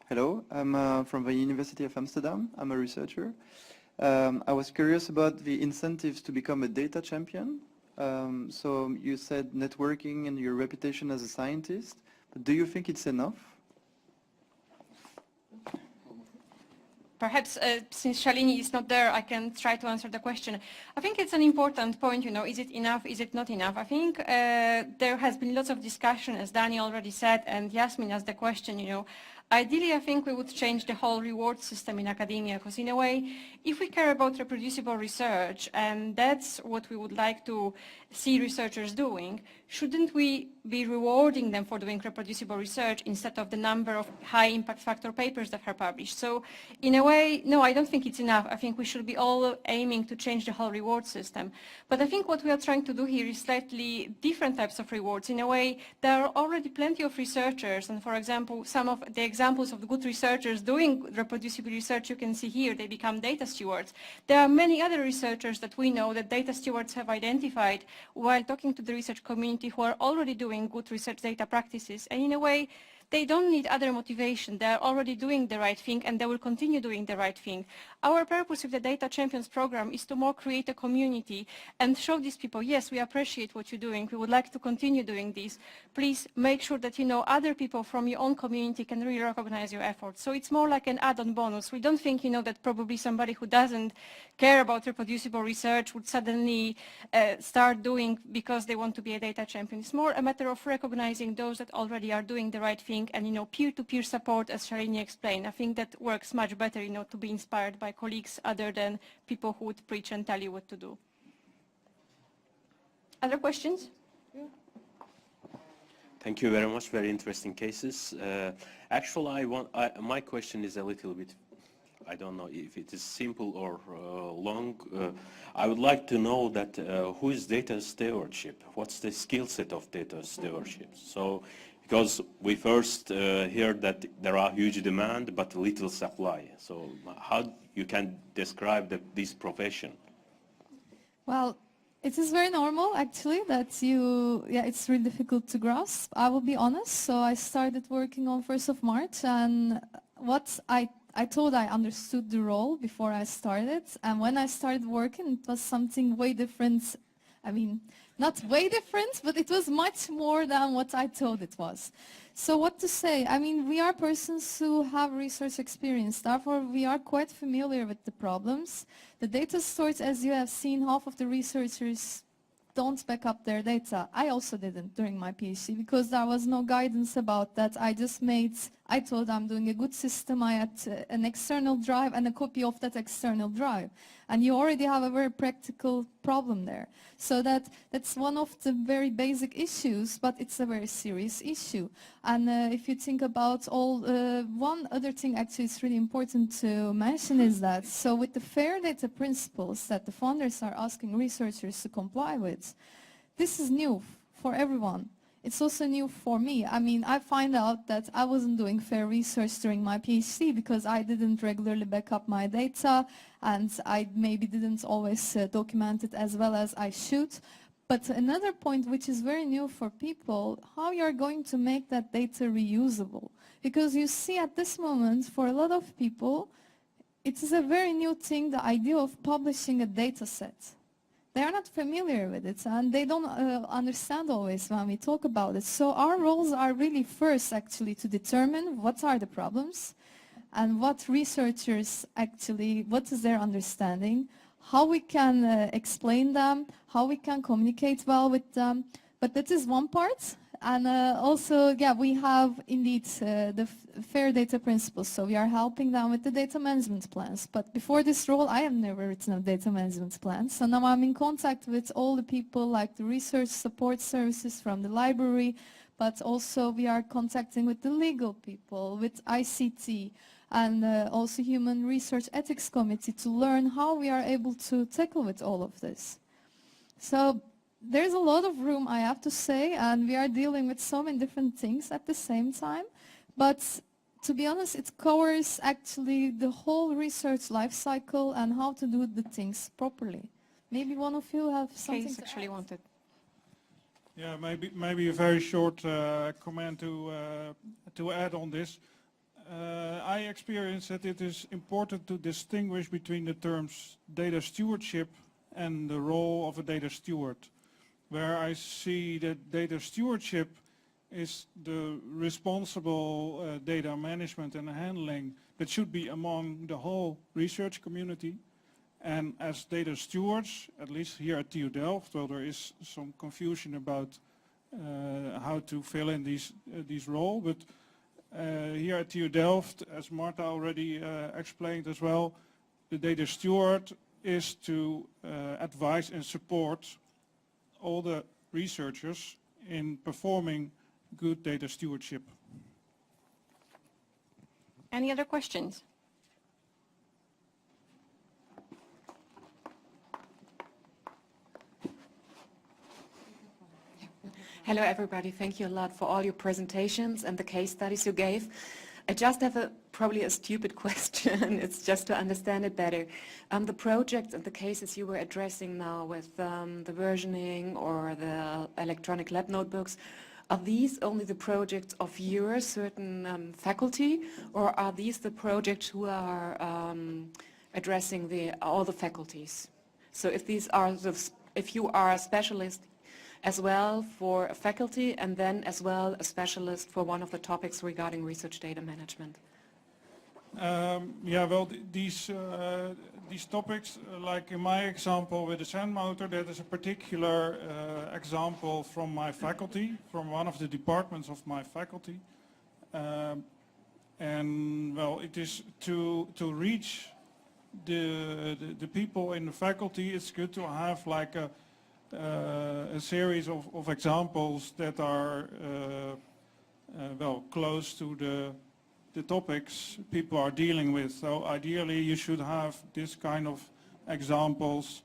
Hello, I'm from the University of Amsterdam. I'm a researcher. I was curious about the incentives to become a data champion. So you said networking and your reputation as a scientist, but do you think it's enough? Perhaps since Shalini is not there, I can try to answer the question. I think it's an important point, is it enough, is it not enough? I think there has been lots of discussion, as Dani already said, and Yasmin asked the question, Ideally, I think we would change the whole reward system in academia, because in a way, if we care about reproducible research, and that's what we would like to see researchers doing, shouldn't we be rewarding them for doing reproducible research instead of the number of high impact factor papers that are published? So in a way, no, I don't think it's enough. I think we should be all aiming to change the whole reward system. But I think what we are trying to do here is slightly different types of rewards. In a way, there are already plenty of researchers, and for example, some of the examples of the good researchers doing reproducible research you can see here, they become data stewards. There are many other researchers that we know that data stewards have identified while talking to the research community who are already doing good research data practices, and in a way they don't need other motivation. They are already doing the right thing and they will continue doing the right thing. Our purpose with the Data Champions program is to more create a community and show these people, yes, we appreciate what you're doing. We would like to continue doing this. Please make sure that other people from your own community can really recognize your efforts. So it's more like an add-on bonus. We don't think, that probably somebody who doesn't care about reproducible research would suddenly start doing because they want to be a data champion. It's more a matter of recognizing those that already are doing the right thing and, peer-to-peer support, as Shalini explained. I think that works much better, to be inspired by colleagues other than people who would preach and tell you what to do. Other questions? Yeah. Thank you very much. Very interesting cases. Actually, my question is a little bit, I don't know if it is simple or long. I would like to know that who is data stewardship? What's the skill set of data stewardship? So, because we first heard that there are huge demand but little supply. So how you can describe this profession? Well, it is very normal actually that it's really difficult to grasp. I will be honest. So I started working on 1st of March, and what I thought I understood the role before I started, and when I started working it was something way different. I mean, not way different, but it was much more than what I thought it was. So what to say? I mean, we are persons who have research experience, therefore we are quite familiar with the problems. The data stores, as you have seen, half of the researchers don't back up their data. I also didn't during my PhD because there was no guidance about that. I thought I'm doing a good system. I had an external drive and a copy of that external drive. And you already have a very practical problem there. So that's one of the very basic issues, but it's a very serious issue. And if you think about one other thing actually it's really important to mention is that, so with the fair data principles that the founders are asking researchers to comply with, this is new for everyone. It's also new for me. I mean, I find out that I wasn't doing fair research during my PhD because I didn't regularly back up my data and I maybe didn't always document it as well as I should. But another point which is very new for people, how you're going to make that data reusable. Because you see at this moment, for a lot of people, it is a very new thing, the idea of publishing a data set. They are not familiar with it and they don't understand always when we talk about it. So our roles are really first actually to determine what are the problems and what researchers actually, what is their understanding, how we can explain them, how we can communicate well with them. But that is one part. And also, yeah, we have indeed the fair data principles, so we are helping them with the data management plans. But before this role, I have never written a data management plan. So now I'm in contact with all the people like the research support services from the library, but also we are contacting with the legal people, with ICT, and also Human Research Ethics Committee to learn how we are able to tackle with all of this. So there's a lot of room, I have to say, and we are dealing with so many different things at the same time. But to be honest, it covers actually the whole research life cycle and how to do the things properly. Maybe one of you have something to actually add. wanted. Yeah, maybe a very short comment to add on this. I experience that it is important to distinguish between the terms data stewardship and the role of a data steward, where I see that data stewardship is the responsible data management and handling that should be among the whole research community. And as data stewards, at least here at TU Delft, well, there is some confusion about how to fill in these roles, but here at TU Delft, as Marta already explained as well, the data steward is to advise and support all the researchers in performing good data stewardship. Any other questions? Hello everybody, thank you a lot for all your presentations and the case studies you gave. I just have probably a stupid question, it's just to understand it better. The projects and the cases you were addressing now with the versioning or the electronic lab notebooks, are these only the projects of your certain faculty, or are these the projects who are addressing all the faculties? So if you are a specialist as well for a faculty and then as well a specialist for one of the topics regarding research data management. Yeah, well, these topics, like in my example with the sand motor, that is a particular example from my faculty, from one of the departments of my faculty. And well, it is to reach the people in the faculty, it's good to have like a series of examples that are well close to the topics people are dealing with. So ideally you should have this kind of examples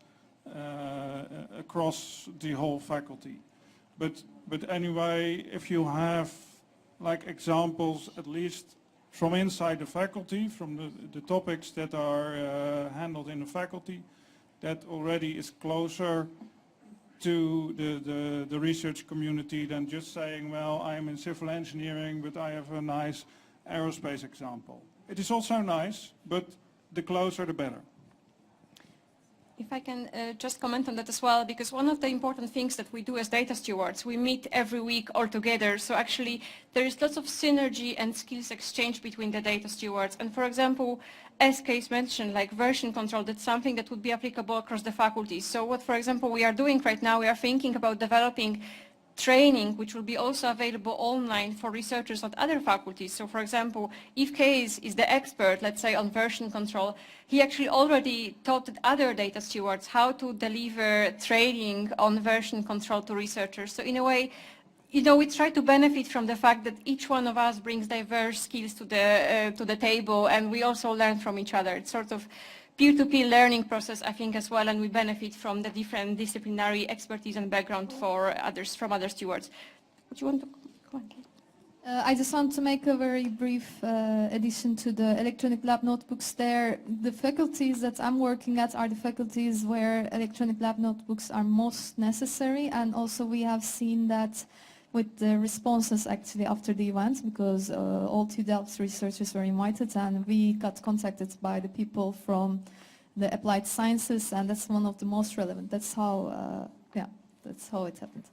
across the whole faculty. But anyway, if you have like examples at least from inside the faculty, from the topics that are handled in the faculty, that already is closer to the research community than just saying, well, I am in civil engineering, but I have a nice aerospace example. It is also nice, but the closer the better. If I can just comment on that as well, because one of the important things that we do as data stewards, we meet every week all together. So actually there is lots of synergy and skills exchange between the data stewards. And for example, as Case mentioned, like version control, that's something that would be applicable across the faculties. So what, for example, we are doing right now, we are thinking about developing training which will be also available online for researchers at other faculties. So for example, if Case is the expert, let's say on version control, he actually already taught other data stewards how to deliver training on version control to researchers. So in a way, you know, we try to benefit from the fact that each one of us brings diverse skills to the table, and we also learn from each other. It's sort of peer-to-peer learning process, I think, as well, and we benefit from the different disciplinary expertise and background for others, from other stewards. Would you want to comment? I just want to make a very brief addition to the electronic lab notebooks there. The faculties that I'm working at are the faculties where electronic lab notebooks are most necessary, and also we have seen that with the responses actually after the event, because all TU Delft researchers were invited and we got contacted by the people from the applied sciences, and that's one of the most relevant. That's how, yeah, that's how it happened.